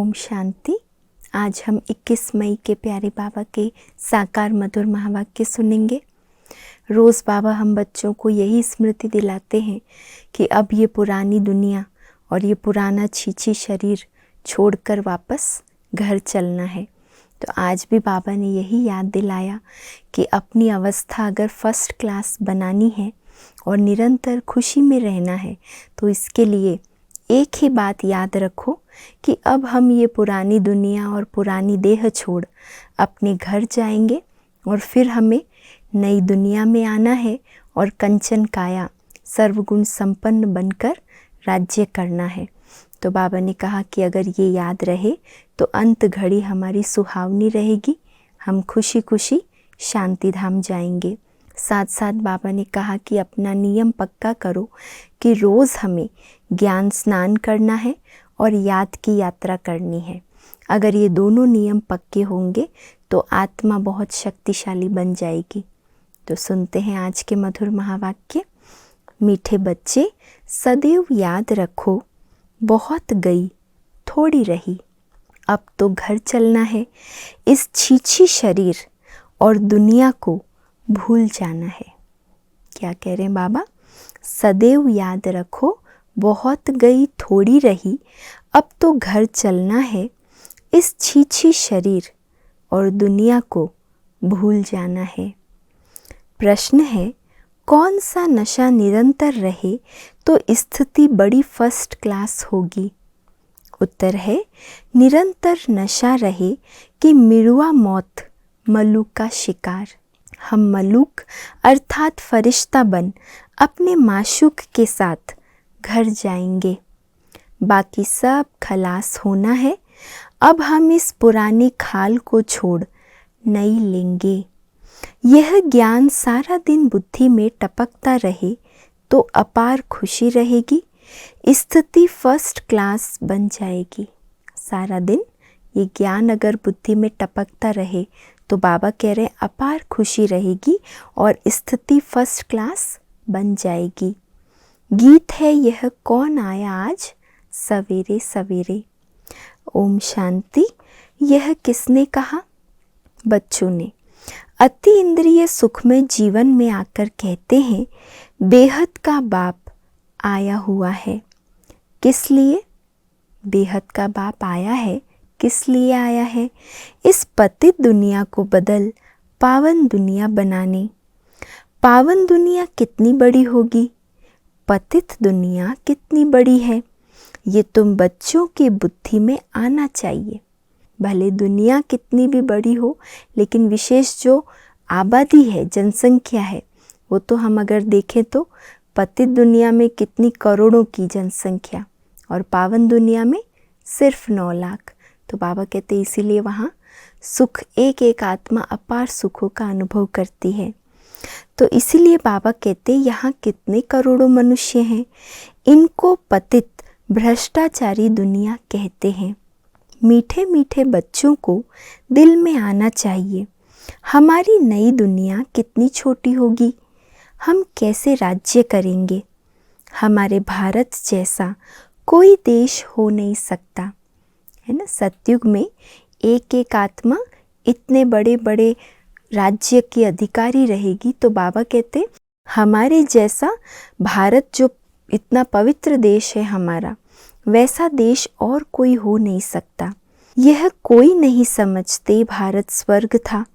ओम शांति। आज हम 21 मई के प्यारे बाबा के साकार मधुर महावाक्य सुनेंगे। रोज़ बाबा हम बच्चों को यही स्मृति दिलाते हैं कि अब ये पुरानी दुनिया और ये पुराना छीछी शरीर छोड़कर वापस घर चलना है। तो आज भी बाबा ने यही याद दिलाया कि अपनी अवस्था अगर फर्स्ट क्लास बनानी है और निरंतर खुशी में रहना है तो इसके लिए एक ही बात याद रखो कि अब हम ये पुरानी दुनिया और पुरानी देह छोड़ अपने घर जाएंगे और फिर हमें नई दुनिया में आना है और कंचन काया सर्वगुण संपन्न बनकर राज्य करना है। तो बाबा ने कहा कि अगर ये याद रहे तो अंत घड़ी हमारी सुहावनी रहेगी, हम खुशी खुशी शांति धाम जाएंगे। साथ साथ बाबा ने कहा कि अपना नियम पक्का करो कि रोज़ हमें ज्ञान स्नान करना है और याद की यात्रा करनी है। अगर ये दोनों नियम पक्के होंगे तो आत्मा बहुत शक्तिशाली बन जाएगी। तो सुनते हैं आज के मधुर महावाक्य। मीठे बच्चे, सदैव याद रखो, बहुत गई थोड़ी रही, अब तो घर चलना है। इस छीछी शरीर और दुनिया को भूल जाना है। क्या कह रहे हैं बाबा? सदैव याद रखो, बहुत गई थोड़ी रही, अब तो घर चलना है। इस छीछी शरीर और दुनिया को भूल जाना है। प्रश्न है, कौन सा नशा निरंतर रहे तो स्थिति बड़ी फर्स्ट क्लास होगी? उत्तर है, निरंतर नशा रहे कि मिरुआ मौत मलूक का शिकार। हम मलूक अर्थात फरिश्ता बन अपने माशूक के साथ घर जाएंगे। बाकी सब खलास होना है। अब हम इस पुरानी खाल को छोड़ नई लेंगे। यह ज्ञान सारा दिन बुद्धि में टपकता रहे तो अपार खुशी रहेगी, स्थिति फर्स्ट क्लास बन जाएगी। सारा दिन ये ज्ञान अगर बुद्धि में टपकता रहे तो बाबा कह रहे हैं अपार खुशी रहेगी और स्थिति फर्स्ट क्लास बन जाएगी। गीत है यह, कौन आया आज सवेरे सवेरे। ओम शांति। यह किसने कहा? बच्चों ने। अति इंद्रिय सुख में जीवन में आकर कहते हैं बेहद का बाप आया हुआ है। किस लिए बेहद का बाप आया है? किस लिए आया है? इस पतित दुनिया को बदल पावन दुनिया बनाने। पावन दुनिया कितनी बड़ी होगी? पतित दुनिया कितनी बड़ी है? ये तुम बच्चों की बुद्धि में आना चाहिए। भले दुनिया कितनी भी बड़ी हो, लेकिन विशेष जो आबादी है, जनसंख्या है, वो तो हम अगर देखें तो पतित दुनिया में कितनी करोड़ों की जनसंख्या और पावन दुनिया में सिर्फ 9 लाख। तो बाबा कहते इसीलिए वहाँ सुख, एक एक आत्मा अपार सुखों का अनुभव करती है। तो इसीलिए बाबा कहते यहाँ कितने करोड़ों मनुष्य हैं, इनको पतित भ्रष्टाचारी दुनिया कहते हैं। मीठे मीठे बच्चों को दिल में आना चाहिए हमारी नई दुनिया कितनी छोटी होगी, हम कैसे राज्य करेंगे। हमारे भारत जैसा कोई देश हो नहीं सकता, है ना। सतयुग में एक एक आत्मा इतने बड़े बड़े राज्य की अधिकारी रहेगी। तो बाबा कहते हमारे जैसा भारत जो इतना पवित्र देश है हमारा, वैसा देश और कोई हो नहीं सकता। यह कोई नहीं समझते भारत स्वर्ग था,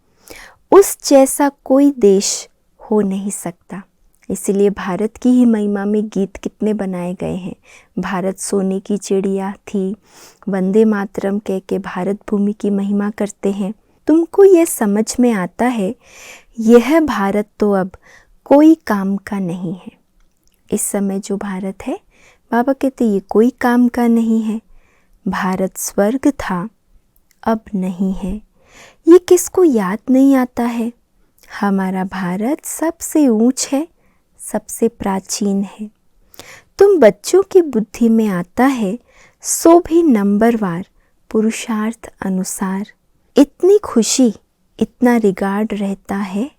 उस जैसा कोई देश हो नहीं सकता। इसलिए भारत की ही महिमा में गीत कितने बनाए गए हैं। भारत सोने की चिड़िया थी, वंदे मातरम कह के भारत भूमि की महिमा करते हैं। तुमको यह समझ में आता है यह भारत तो अब कोई काम का नहीं है। इस समय जो भारत है, बाबा कहते ये कोई काम का नहीं है। भारत स्वर्ग था, अब नहीं है। ये किसको याद नहीं आता है? हमारा भारत सबसे ऊंच है, सबसे प्राचीन है। तुम बच्चों की बुद्धि में आता है सो भी नंबरवार पुरुषार्थ अनुसार। इतनी खुशी, इतना रिगार्ड रहता है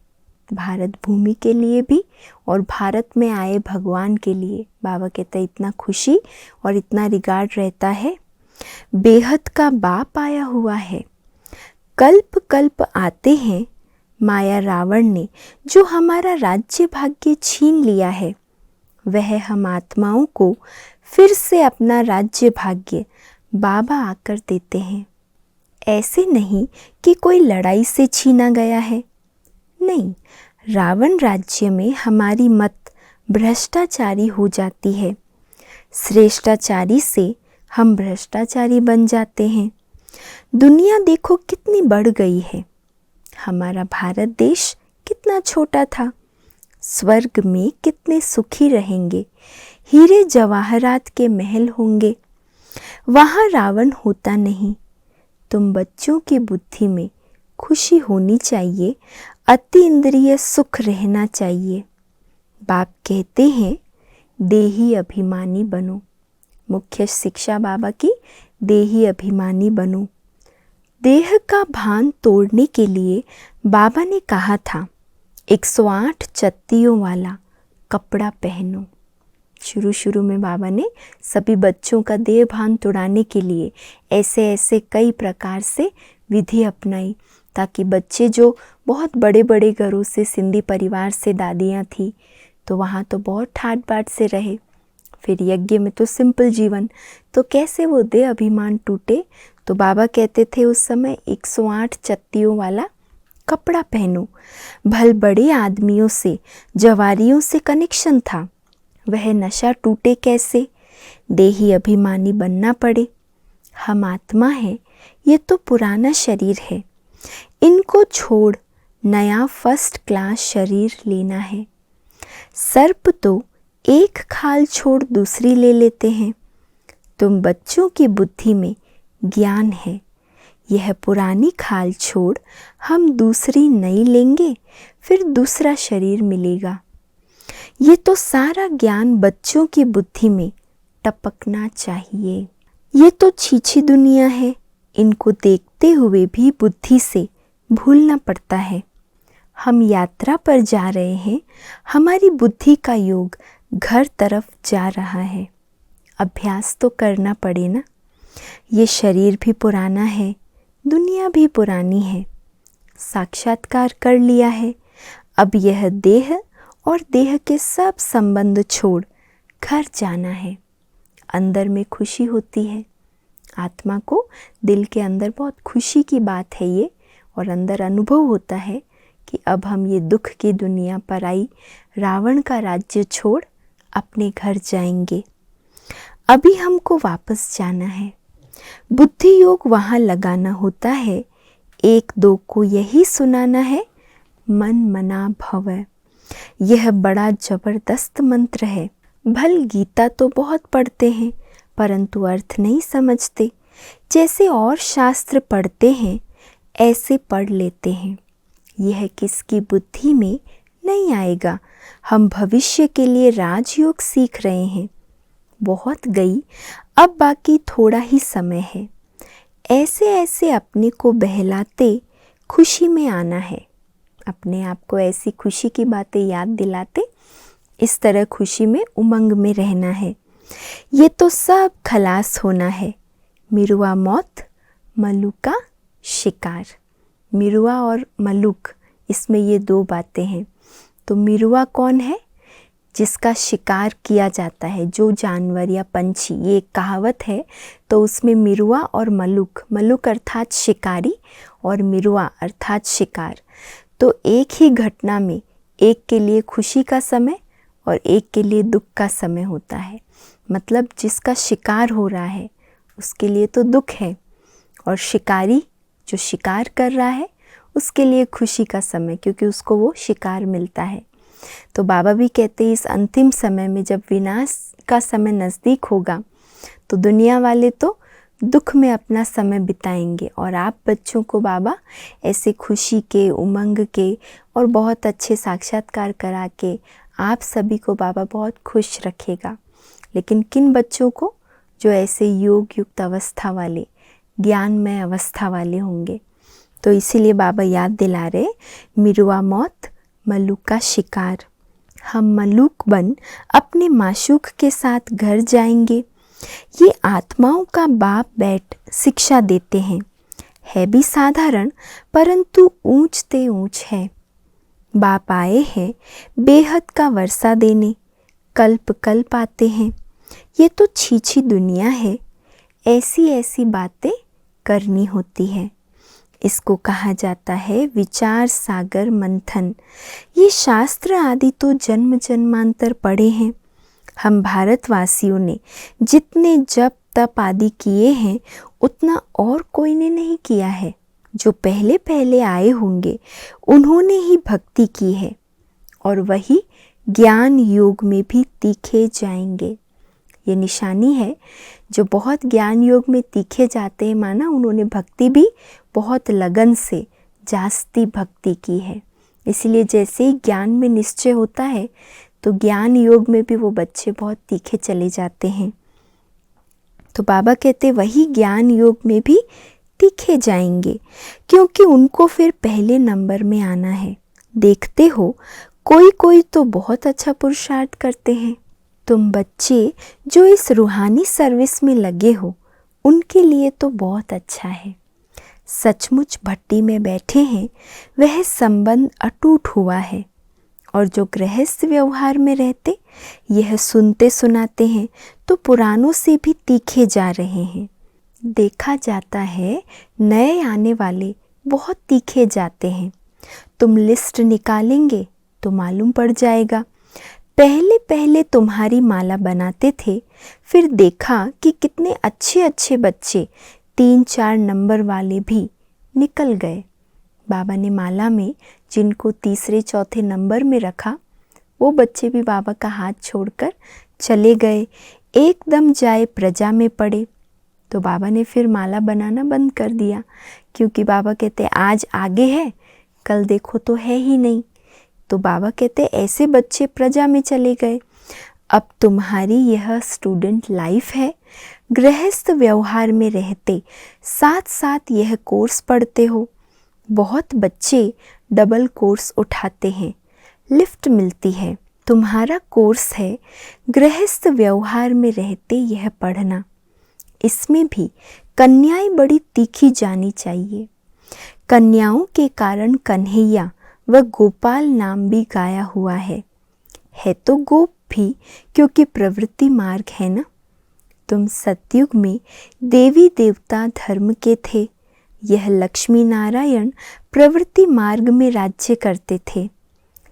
भारत भूमि के लिए भी और भारत में आए भगवान के लिए। बाबा कहते इतना खुशी और इतना रिगार्ड रहता है बेहद का बाप आया हुआ है। कल्प कल्प आते हैं माया रावण ने जो हमारा राज्य भाग्य छीन लिया है, वह हम आत्माओं को फिर से अपना राज्य भाग्य बाबा आकर देते हैं। ऐसे नहीं कि कोई लड़ाई से छीना गया है, नहीं, रावण राज्य में हमारी मत भ्रष्टाचारी हो जाती है, श्रेष्ठाचारी से हम भ्रष्टाचारी बन जाते हैं। दुनिया देखो कितनी बढ़ गई है, हमारा भारत देश कितना छोटा था। स्वर्ग में कितने सुखी रहेंगे, हीरे जवाहरात के महल होंगे, वहाँ रावण होता नहीं। तुम बच्चों की बुद्धि में खुशी होनी चाहिए, अति इंद्रिय सुख रहना चाहिए। बाप कहते हैं देही अभिमानी बनो। मुख्य शिक्षा बाबा की, देही अभिमानी बनो। देह का भान तोड़ने के लिए बाबा ने कहा था 108 चत्तियों वाला कपड़ा पहनो। शुरू में बाबा ने सभी बच्चों का देह भान तोड़ाने के लिए ऐसे ऐसे कई प्रकार से विधि अपनाई, ताकि बच्चे जो बहुत बड़े बड़े घरों से, सिंधी परिवार से दादियाँ थी, तो वहाँ तो बहुत ठाट बाट से रहे, फिर यज्ञ में तो सिंपल जीवन, तो कैसे वो देह अभिमान टूटे। तो बाबा कहते थे उस समय 108 चत्तियों वाला कपड़ा पहनो। भल बड़े आदमियों से, जवारियों से कनेक्शन था, वह नशा टूटे कैसे, देही अभिमानी बनना पड़े। हम आत्मा है, ये तो पुराना शरीर है, इनको छोड़ नया फर्स्ट क्लास शरीर लेना है। सर्प तो एक खाल छोड़ दूसरी ले लेते हैं। तुम बच्चों की बुद्धि में ज्ञान है, यह पुरानी खाल छोड़ हम दूसरी नई लेंगे, फिर दूसरा शरीर मिलेगा। ये तो सारा ज्ञान बच्चों की बुद्धि में टपकना चाहिए। ये तो छीछी दुनिया है, इनको देखते हुए भी बुद्धि से भूलना पड़ता है। हम यात्रा पर जा रहे हैं, हमारी बुद्धि का योग घर तरफ जा रहा है। अभ्यास तो करना पड़े ना। ये शरीर भी पुराना है, दुनिया भी पुरानी है। साक्षात्कार कर लिया है, अब यह देह और देह के सब संबंध छोड़ घर जाना है। अंदर में खुशी होती है, आत्मा को दिल के अंदर बहुत खुशी की बात है ये, और अंदर अनुभव होता है कि अब हम ये दुख की दुनिया पर आई रावण का राज्य छोड़ अपने घर जाएंगे। अभी हमको वापस जाना है। बुद्धि योग वहाँ लगाना होता है, एक दो को यही सुनाना है, मन मना भव। यह बड़ा जबरदस्त मंत्र है। भल गीता तो बहुत पढ़ते हैं, परंतु अर्थ नहीं समझते। जैसे और शास्त्र पढ़ते हैं ऐसे पढ़ लेते हैं। यह किसकी बुद्धि में नहीं आएगा। हम भविष्य के लिए राजयोग सीख रहे हैं। बहुत गई, अब बाकी थोड़ा ही समय है। ऐसे ऐसे अपने को बहलाते खुशी में आना है। अपने आप को ऐसी खुशी की बातें याद दिलाते, इस तरह खुशी में उमंग में रहना है। ये तो सब खलास होना है। मिरुआ मौत, मल्लू का शिकार। मिरुआ और मल्लुक, इसमें ये दो बातें हैं। तो मिरुआ कौन है? जिसका शिकार किया जाता है, जो जानवर या पंछी, ये एक कहावत है। तो उसमें मिरुआ और मल्लुक, मल्लुक अर्थात शिकारी और मिरुआ अर्थात शिकार। तो एक ही घटना में एक के लिए खुशी का समय और एक के लिए दुख का समय होता है। मतलब जिसका शिकार हो रहा है उसके लिए तो दुख है, और शिकारी जो शिकार कर रहा है उसके लिए खुशी का समय, क्योंकि उसको वो शिकार मिलता है। तो बाबा भी कहते हैं इस अंतिम समय में जब विनाश का समय नज़दीक होगा तो दुनिया वाले तो दुख में अपना समय बिताएंगे, और आप बच्चों को बाबा ऐसे खुशी के, उमंग के और बहुत अच्छे साक्षात्कार करा के आप सभी को बाबा बहुत खुश रखेगा। लेकिन किन बच्चों को? जो ऐसे योग युक्त अवस्था वाले, ज्ञानमय अवस्था वाले होंगे। तो इसीलिए बाबा याद दिला रहे, मिरुआ मौत, मल्लुक का शिकार। हम मल्लुक बन अपने माशूक के साथ घर जाएंगे। ये आत्माओं का बाप बैठ शिक्षा देते हैं। है भी साधारण परंतु ऊंचते ऊंच है। बाप आए हैं बेहद का वर्षा देने, कल्प कल्प आते हैं। ये तो छीछी दुनिया है, ऐसी ऐसी बातें करनी होती है। इसको कहा जाता है विचार सागर मंथन। ये शास्त्र आदि तो जन्म जन्मांतर पढ़े हैं। हम भारतवासियों ने जितने जप तप आदि किए हैं उतना और कोई ने नहीं किया है। जो पहले पहले आए होंगे उन्होंने ही भक्ति की है और वही ज्ञान योग में भी तीखे जाएंगे। ये निशानी है, जो बहुत ज्ञान योग में तीखे जाते हैं माना उन्होंने भक्ति भी बहुत लगन से जास्ती भक्ति की है। इसलिए जैसे ही ज्ञान में निश्चय होता है तो ज्ञान योग में भी वो बच्चे बहुत तीखे चले जाते हैं। तो बाबा कहते वही ज्ञान योग में भी तीखे जाएंगे, क्योंकि उनको फिर पहले नंबर में आना है। देखते हो कोई कोई तो बहुत अच्छा पुरुषार्थ करते हैं। तुम बच्चे जो इस रूहानी सर्विस में लगे हो उनके लिए तो बहुत अच्छा है। सचमुच भट्टी में बैठे हैं वह संबंध अटूट हुआ है। और जो गृहस्थ व्यवहार में रहते यह सुनते सुनाते हैं तो पुरानों से भी तीखे जा रहे हैं। देखा जाता है नए आने वाले बहुत तीखे जाते हैं। तुम लिस्ट निकालेंगे तो मालूम पड़ जाएगा। पहले पहले तुम्हारी माला बनाते थे, फिर देखा कि कितने अच्छे अच्छे बच्चे 3-4 नंबर वाले भी निकल गए। बाबा ने माला में जिनको 3-4 नंबर में रखा वो बच्चे भी बाबा का हाथ छोड़कर चले गए, एकदम जाए प्रजा में पड़े। तो बाबा ने फिर माला बनाना बंद कर दिया, क्योंकि बाबा कहते आज आगे है कल देखो तो है ही नहीं। तो बाबा कहते ऐसे बच्चे प्रजा में चले गए। अब तुम्हारी यह स्टूडेंट लाइफ है। गृहस्थ व्यवहार में रहते साथ साथ यह कोर्स पढ़ते हो। बहुत बच्चे डबल कोर्स उठाते हैं, लिफ्ट मिलती है। तुम्हारा कोर्स है गृहस्थ व्यवहार में रहते यह पढ़ना। इसमें भी कन्याएं बड़ी तीखी जानी चाहिए। कन्याओं के कारण कन्हैया व गोपाल नाम भी गाया हुआ है तो गोप भी, क्योंकि प्रवृत्ति मार्ग है ना। तुम सतयुग में देवी देवता धर्म के थे। यह लक्ष्मी नारायण प्रवृत्ति मार्ग में राज्य करते थे।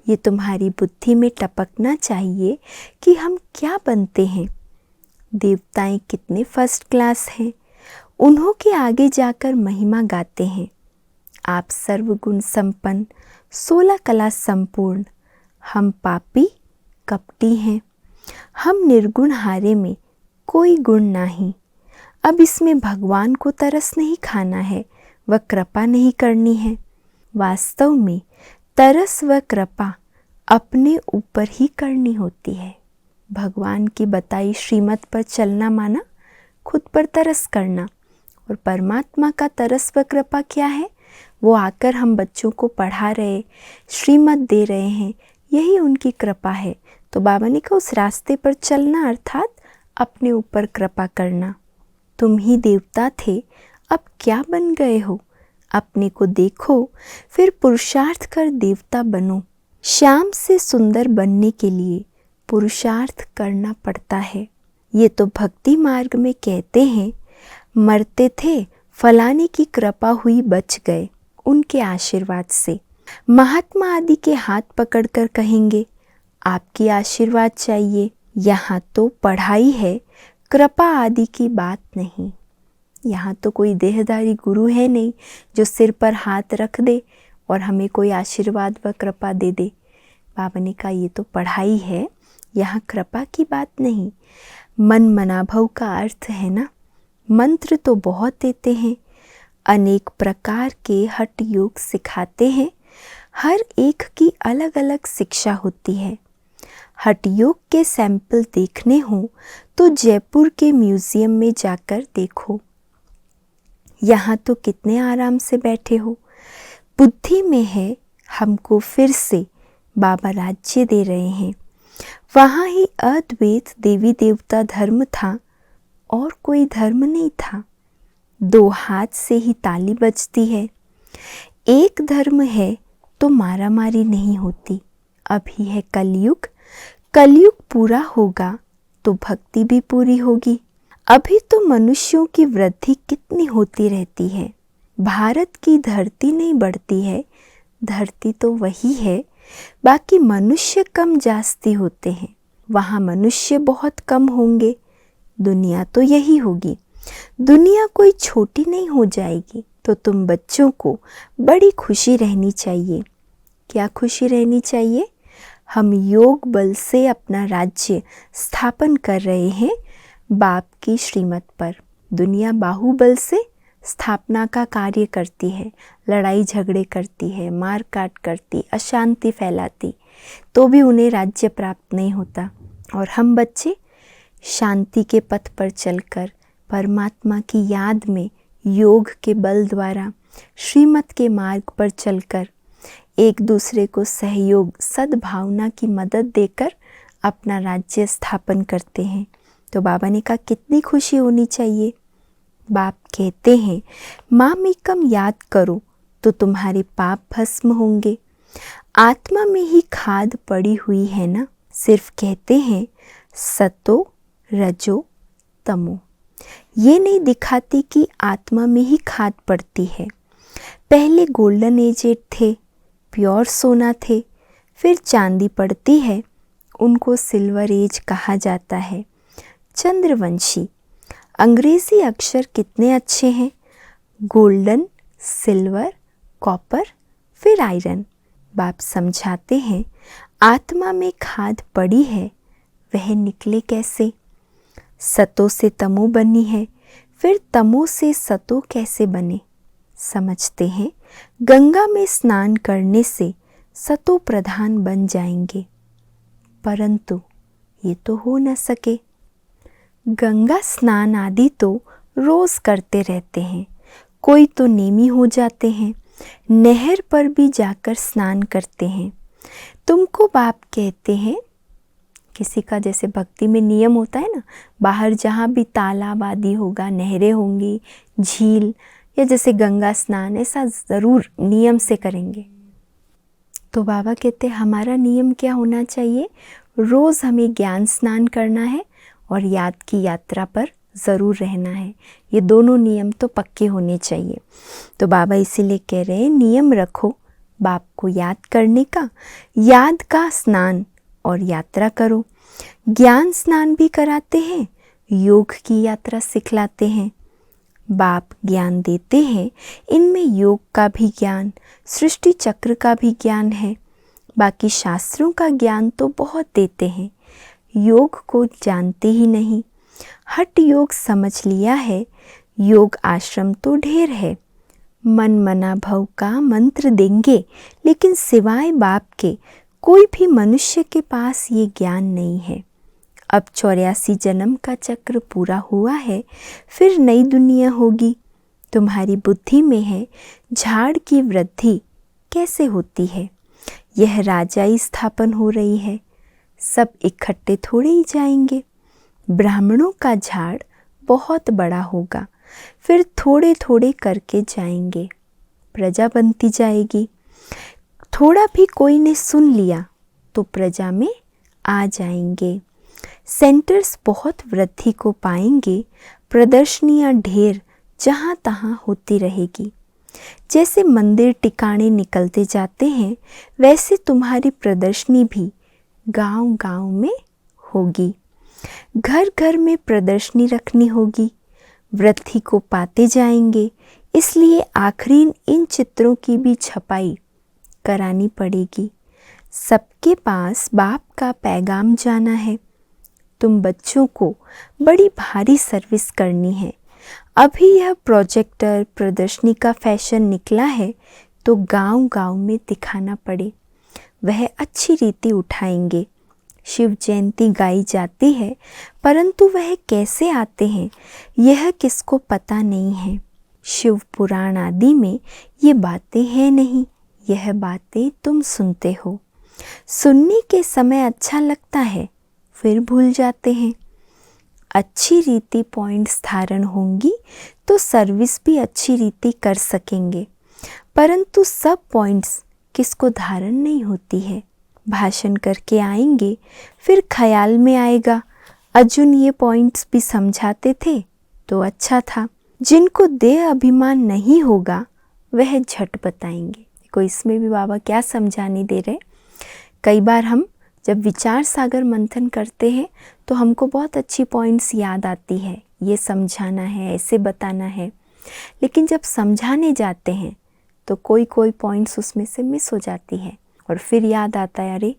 ये तुम्हारी बुद्धि में टपकना चाहिए कि हम क्या बनते हैं। देवताएं कितने फर्स्ट क्लास हैं, उन्हों के आगे जाकर महिमा गाते हैं। आप सर्वगुण संपन्न 16 कला संपूर्ण, हम पापी कपटी हैं। हम निर्गुण हारे में कोई गुण नहीं। अब इसमें भगवान को तरस नहीं खाना है व कृपा नहीं करनी है। वास्तव में तरस व कृपा अपने ऊपर ही करनी होती है। भगवान की बताई श्रीमत पर चलना माना खुद पर तरस करना। और परमात्मा का तरस व कृपा क्या है? वो आकर हम बच्चों को पढ़ा रहे, श्रीमत दे रहे हैं, यही उनकी कृपा है। तो बाबा ने कहा उस रास्ते पर चलना अर्थात अपने ऊपर कृपा करना। तुम ही देवता थे, अब क्या बन गए हो? अपने को देखो, फिर पुरुषार्थ कर देवता बनो। श्याम से सुंदर बनने के लिए पुरुषार्थ करना पड़ता है। ये तो भक्ति मार्ग में कहते हैं, मरते थे फलाने की कृपा हुई बच गए, उनके आशीर्वाद से। महात्मा आदि के हाथ पकड़कर कहेंगे आपकी आशीर्वाद चाहिए। यहाँ तो पढ़ाई है, कृपा आदि की बात नहीं। यहाँ तो कोई देहधारी गुरु है नहीं जो सिर पर हाथ रख दे और हमें कोई आशीर्वाद व कृपा दे दे। बाबा ने कहा ये तो पढ़ाई है, यहाँ कृपा की बात नहीं। मन मनाभव का अर्थ है ना। मंत्र तो बहुत देते हैं, अनेक प्रकार के हठ योग सिखाते हैं। हर एक की अलग अलग शिक्षा होती है। हठ योग के सैंपल देखने हो तो जयपुर के म्यूजियम में जाकर देखो। यहाँ तो कितने आराम से बैठे हो। बुद्धि में है हमको फिर से बाबा राज्य दे रहे हैं। वहाँ ही अद्वैत देवी देवता धर्म था, और कोई धर्म नहीं था। 2 हाथ से ही ताली बजती है। एक धर्म है तो मारामारी नहीं होती। अभी है कलयुग, कलयुग पूरा होगा तो भक्ति भी पूरी होगी। अभी तो मनुष्यों की वृद्धि कितनी होती रहती है। भारत की धरती नहीं बढ़ती है, धरती तो वही है, बाकी मनुष्य कम जास्ती होते हैं। वहाँ मनुष्य बहुत कम होंगे, दुनिया तो यही होगी। दुनिया कोई छोटी नहीं हो जाएगी। तो तुम बच्चों को बड़ी खुशी रहनी चाहिए। क्या खुशी रहनी चाहिए? हम योग बल से अपना राज्य स्थापन कर रहे हैं बाप की श्रीमत पर। दुनिया बाहुबल से स्थापना का कार्य करती है, लड़ाई झगड़े करती है, मार काट करती, अशांति फैलाती, तो भी उन्हें राज्य प्राप्त नहीं होता। और हम बच्चे शांति के पथ पर चलकर परमात्मा की याद में योग के बल द्वारा श्रीमत के मार्ग पर चलकर एक दूसरे को सहयोग, सद्भावना की मदद देकर अपना राज्य स्थापन करते हैं। तो बाबा ने कहा कितनी खुशी होनी चाहिए। बाप कहते हैं मामेकम याद करो तो तुम्हारे पाप भस्म होंगे। आत्मा में ही खाद पड़ी हुई है ना। सिर्फ कहते हैं सतो रजो तमो, ये नहीं दिखाती कि आत्मा में ही खाद पड़ती है। पहले गोल्डन एजेड थे, प्योर सोना थे, फिर चांदी पड़ती है, उनको सिल्वर एज कहा जाता है। चंद्रवंशी, अंग्रेजी अक्षर कितने अच्छे हैं। गोल्डन, सिल्वर, कॉपर, फिर आयरन। बाप समझाते हैं आत्मा में खाद पड़ी है, वह निकले कैसे। सतो से तमो बनी है, फिर तमो से सतो कैसे बने। समझते हैं गंगा में स्नान करने से सतो प्रधान बन जाएंगे, परंतु ये तो हो न सके। गंगा स्नान आदि तो रोज करते रहते हैं, कोई तो नेमी हो जाते हैं, नहर पर भी जाकर स्नान करते हैं। तुमको बाप कहते हैं, किसी का जैसे भक्ति में नियम होता है ना, बाहर जहाँ भी तालाब आदि होगा, नहरें होंगी, झील, या जैसे गंगा स्नान, ऐसा ज़रूर नियम से करेंगे। तो बाबा कहते हैं हमारा नियम क्या होना चाहिए, रोज़ हमें ज्ञान स्नान करना है और याद की यात्रा पर ज़रूर रहना है। ये दोनों नियम तो पक्के होने चाहिए। तो बाबा इसीलिए कह रहे हैं नियम रखो बाप को याद करने का, याद का स्नान और यात्रा करो। ज्ञान स्नान भी कराते हैं, योग की यात्रा सिखलाते हैं। बाप ज्ञान देते हैं, इनमें योग का भी ज्ञान, सृष्टि चक्र का भी ज्ञान है। बाकी शास्त्रों का ज्ञान तो बहुत देते हैं, योग को जानते ही नहीं। हठ योग समझ लिया है, योग आश्रम तो ढेर है। मन मना भव का मंत्र देंगे, लेकिन सिवाय बाप के कोई भी मनुष्य के पास ये ज्ञान नहीं है। अब 84 जन्म का चक्र पूरा हुआ है, फिर नई दुनिया होगी। तुम्हारी बुद्धि में है झाड़ की वृद्धि कैसे होती है। यह राजाई स्थापन हो रही है, सब इकट्ठे थोड़े ही जाएंगे। ब्राह्मणों का झाड़ बहुत बड़ा होगा, फिर थोड़े थोड़े करके जाएंगे, प्रजा बनती जाएगी। थोड़ा भी कोई ने सुन लिया तो प्रजा में आ जाएंगे। सेंटर्स बहुत वृद्धि को पाएंगे, प्रदर्शनियाँ ढेर जहाँ तहाँ होती रहेगी। जैसे मंदिर टिकाणे निकलते जाते हैं, वैसे तुम्हारी प्रदर्शनी भी गांव-गांव में होगी। घर घर में प्रदर्शनी रखनी होगी, वृद्धि को पाते जाएंगे। इसलिए आखिरी इन चित्रों की भी छपाई करानी पड़ेगी। सबके पास बाप का पैगाम जाना है। तुम बच्चों को बड़ी भारी सर्विस करनी है। अभी यह प्रोजेक्टर प्रदर्शनी का फैशन निकला है, तो गांव-गांव में दिखाना पड़े, वह अच्छी रीति उठाएंगे। शिव जयंती गाई जाती है, परंतु वह कैसे आते हैं यह किसको पता नहीं है। शिव पुराण आदि में ये बातें हैं नहीं, यह बातें तुम सुनते हो। सुनने के समय अच्छा लगता है, फिर भूल जाते हैं। अच्छी रीति पॉइंट्स धारण होंगी तो सर्विस भी अच्छी रीति कर सकेंगे। परंतु सब पॉइंट्स किसको धारण नहीं होती है। भाषण करके आएंगे, फिर ख्याल में आएगा अर्जुन ये पॉइंट्स भी समझाते थे तो अच्छा था। जिनको देह अभिमान नहीं होगा वह झट बताएंगे। देखो इसमें भी बाबा क्या समझाने दे रहे। कई बार हम जब विचार सागर मंथन करते हैं तो हमको बहुत अच्छी पॉइंट्स याद आती है, ये समझाना है, ऐसे बताना है। लेकिन जब समझाने जाते हैं तो कोई पॉइंट्स उसमें से मिस हो जाती है और फिर याद आता है अरे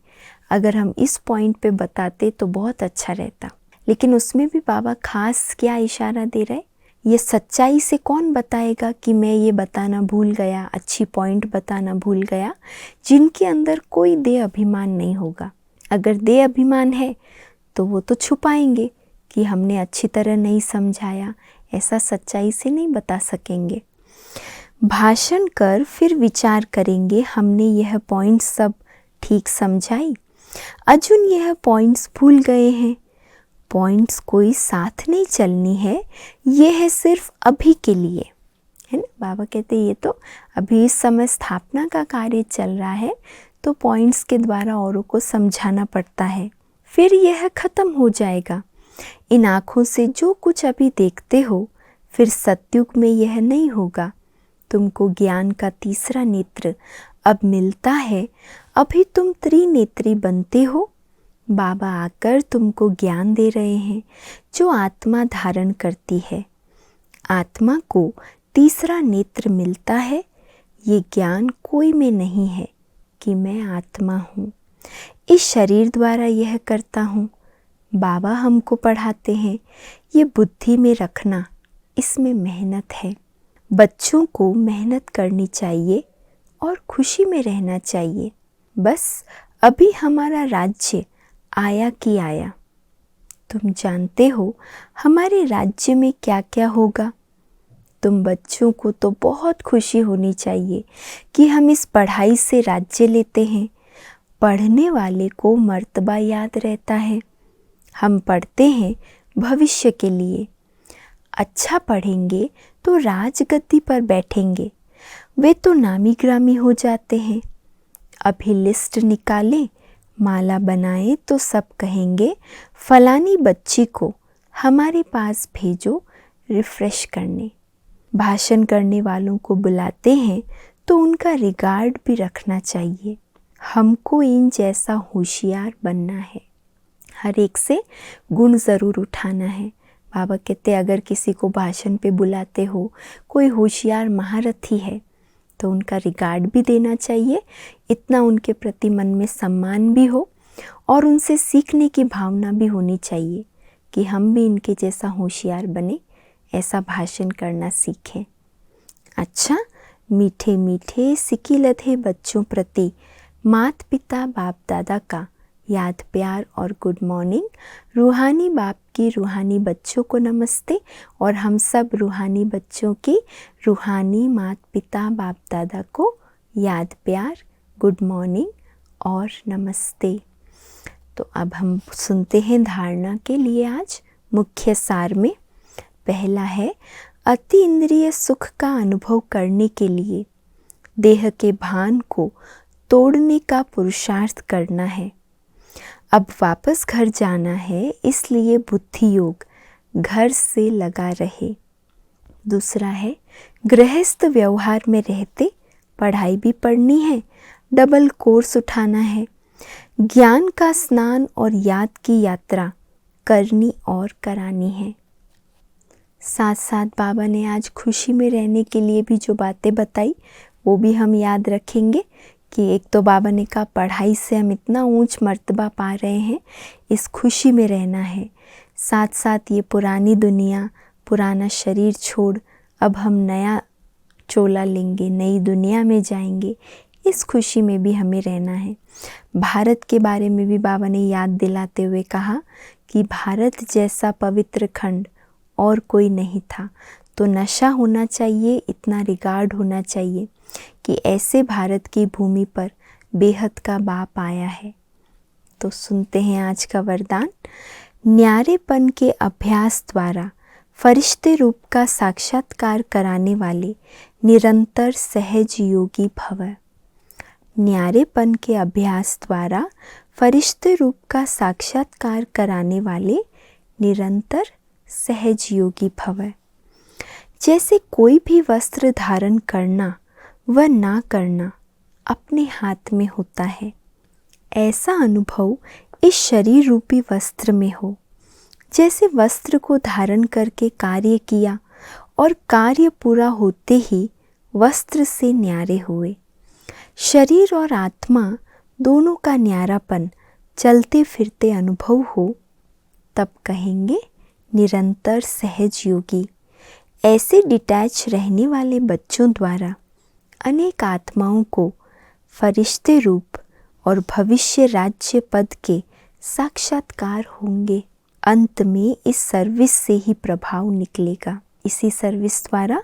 अगर हम इस पॉइंट पे बताते तो बहुत अच्छा रहता। लेकिन उसमें भी बाबा खास क्या इशारा दे रहे, ये सच्चाई से कौन बताएगा कि मैं ये बताना भूल गया, अच्छी पॉइंट बताना भूल गया, जिनके अंदर कोई देह अभिमान नहीं होगा। अगर देह अभिमान है तो वो तो छुपाएंगे कि हमने अच्छी तरह नहीं समझाया, ऐसा सच्चाई से नहीं बता सकेंगे। भाषण कर फिर विचार करेंगे हमने यह पॉइंट्स सब ठीक समझाई, अर्जुन यह पॉइंट्स भूल गए हैं। पॉइंट्स कोई साथ नहीं चलनी है, ये है सिर्फ अभी के लिए, है ना। बाबा कहते ये तो अभी इस समय स्थापना का कार्य चल रहा है तो पॉइंट्स के द्वारा औरों को समझाना पड़ता है, फिर यह ख़त्म हो जाएगा। इन आँखों से जो कुछ अभी देखते हो फिर सतयुग में यह नहीं होगा। तुमको ज्ञान का तीसरा नेत्र अब मिलता है, अभी तुम त्रिनेत्री बनते हो। बाबा आकर तुमको ज्ञान दे रहे हैं जो आत्मा धारण करती है। आत्मा को तीसरा नेत्र मिलता है। ये ज्ञान कोई में नहीं है कि मैं आत्मा हूँ, इस शरीर द्वारा यह करता हूँ। बाबा हमको पढ़ाते हैं ये बुद्धि में रखना, इसमें मेहनत है। बच्चों को मेहनत करनी चाहिए और खुशी में रहना चाहिए। बस अभी हमारा राज्य आया कि आया। तुम जानते हो हमारे राज्य में क्या क्या होगा। तुम बच्चों को तो बहुत खुशी होनी चाहिए कि हम इस पढ़ाई से राज्य लेते हैं। पढ़ने वाले को मर्तबा याद रहता है। हम पढ़ते हैं भविष्य के लिए। अच्छा पढ़ेंगे तो राजगद्दी पर बैठेंगे। वे तो नामी ग्रामी हो जाते हैं। अभी लिस्ट निकालें, माला बनाए तो सब कहेंगे फलानी बच्ची को हमारे पास भेजो रिफ्रेश करने। भाषण करने वालों को बुलाते हैं तो उनका रिगार्ड भी रखना चाहिए। हमको इन जैसा होशियार बनना है। हर एक से गुण ज़रूर उठाना है। बाबा कहते अगर किसी को भाषण पे बुलाते हो, कोई होशियार महारथी है तो उनका रिगार्ड भी देना चाहिए, इतना उनके प्रति मन में सम्मान भी हो और उनसे सीखने की भावना भी होनी चाहिए कि हम भी इनके जैसा होशियार बने, ऐसा भाषण करना सीखें। अच्छा, मीठे मीठे सिकिलधे बच्चों प्रति मात पिता बाप दादा का याद प्यार और गुड मॉर्निंग। रूहानी बाप की रूहानी बच्चों को नमस्ते और हम सब रूहानी बच्चों की रूहानी मात पिता बाप दादा को याद प्यार, गुड मॉर्निंग और नमस्ते। तो अब हम सुनते हैं धारणा के लिए आज मुख्य सार में। पहला है अति इंद्रिय सुख का अनुभव करने के लिए देह के भान को तोड़ने का पुरुषार्थ करना है। अब वापस घर जाना है, इसलिए बुद्धि योग घर से लगा रहे। दूसरा है गृहस्थ व्यवहार में रहते पढ़ाई भी पढ़नी है, डबल कोर्स उठाना है। ज्ञान का स्नान और याद की यात्रा करनी और करानी है। साथ साथ बाबा ने आज खुशी में रहने के लिए भी जो बातें बताई वो भी हम याद रखेंगे कि एक तो बाबा ने कहा पढ़ाई से हम इतना ऊंच मर्तबा पा रहे हैं, इस खुशी में रहना है। साथ साथ ये पुरानी दुनिया, पुराना शरीर छोड़ अब हम नया चोला लेंगे, नई दुनिया में जाएंगे, इस खुशी में भी हमें रहना है। भारत के बारे में भी बाबा ने याद दिलाते हुए कहा कि भारत जैसा पवित्र खंड और कोई नहीं था, तो नशा होना चाहिए, इतना रिगार्ड होना चाहिए कि ऐसे भारत की भूमि पर बेहद का बाप आया है। तो सुनते हैं आज का वरदान। न्यारेपन के अभ्यास द्वारा फरिश्ते रूप का साक्षात्कार कराने वाले निरंतर सहज योगी भव। न्यारेपन के अभ्यास द्वारा फरिश्ते रूप का साक्षात्कार कराने वाले निरंतर सहज योगी भव। जैसे कोई भी वस्त्र धारण करना व ना करना अपने हाथ में होता है, ऐसा अनुभव इस शरीर रूपी वस्त्र में हो। जैसे वस्त्र को धारण करके कार्य किया और कार्य पूरा होते ही वस्त्र से न्यारे हुए। शरीर और आत्मा दोनों का न्यारापन चलते फिरते अनुभव हो, तब कहेंगे निरंतर सहज योगी। ऐसे डिटैच रहने वाले बच्चों द्वारा अनेक आत्माओं को फरिश्ते रूप और भविष्य राज्य पद के साक्षात्कार होंगे। अंत में इस सर्विस से ही प्रभाव निकलेगा। इसी सर्विस द्वारा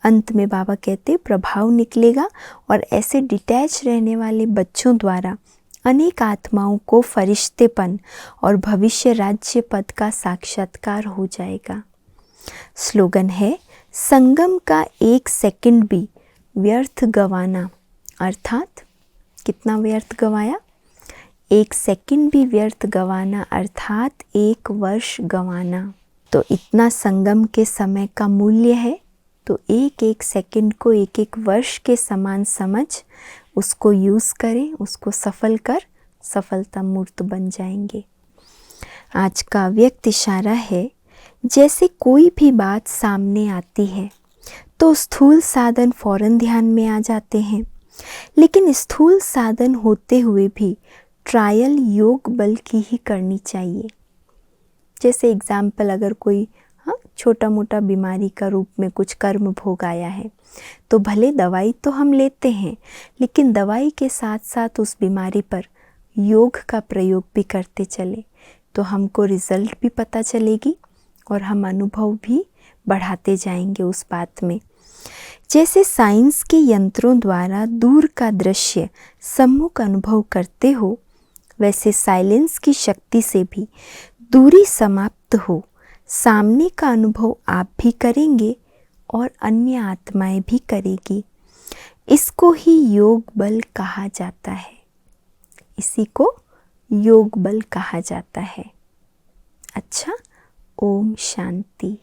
अंत में बाबा कहते प्रभाव निकलेगा और ऐसे डिटैच रहने वाले बच्चों द्वारा अनेक आत्माओं को फरिश्तेपन और भविष्य राज्य पद का साक्षात्कार हो जाएगा। स्लोगन है, संगम का 1 सेकंड भी व्यर्थ गंवाना। अर्थात कितना व्यर्थ गंवाया? 1 सेकंड भी व्यर्थ गंवाना अर्थात 1 वर्ष गंवाना। तो इतना संगम के समय का मूल्य है, तो 1-1 सेकंड को 1-1 वर्ष के समान समझ उसको यूज़ करें, उसको सफल कर सफलता मूर्त बन जाएंगे। आज का व्यक्त इशारा है, जैसे कोई भी बात सामने आती है तो स्थूल साधन फौरन ध्यान में आ जाते हैं, लेकिन स्थूल साधन होते हुए भी ट्रायल योग बल की ही करनी चाहिए। जैसे एग्जाम्पल, अगर कोई छोटा मोटा बीमारी का रूप में कुछ कर्म भोग आया है, तो भले दवाई तो हम लेते हैं, लेकिन दवाई के साथ साथ उस बीमारी पर योग का प्रयोग भी करते चले तो हमको रिजल्ट भी पता चलेगी और हम अनुभव भी बढ़ाते जाएंगे उस बात में। जैसे साइंस के यंत्रों द्वारा दूर का दृश्य सम्मुख अनुभव करते हो, वैसे साइलेंस की शक्ति से भी दूरी समाप्त हो, सामने का अनुभव आप भी करेंगे और अन्य आत्माएं भी करेगी। इसको ही योग बल कहा जाता है। इसी को योग बल कहा जाता है। अच्छा, ओम शांति।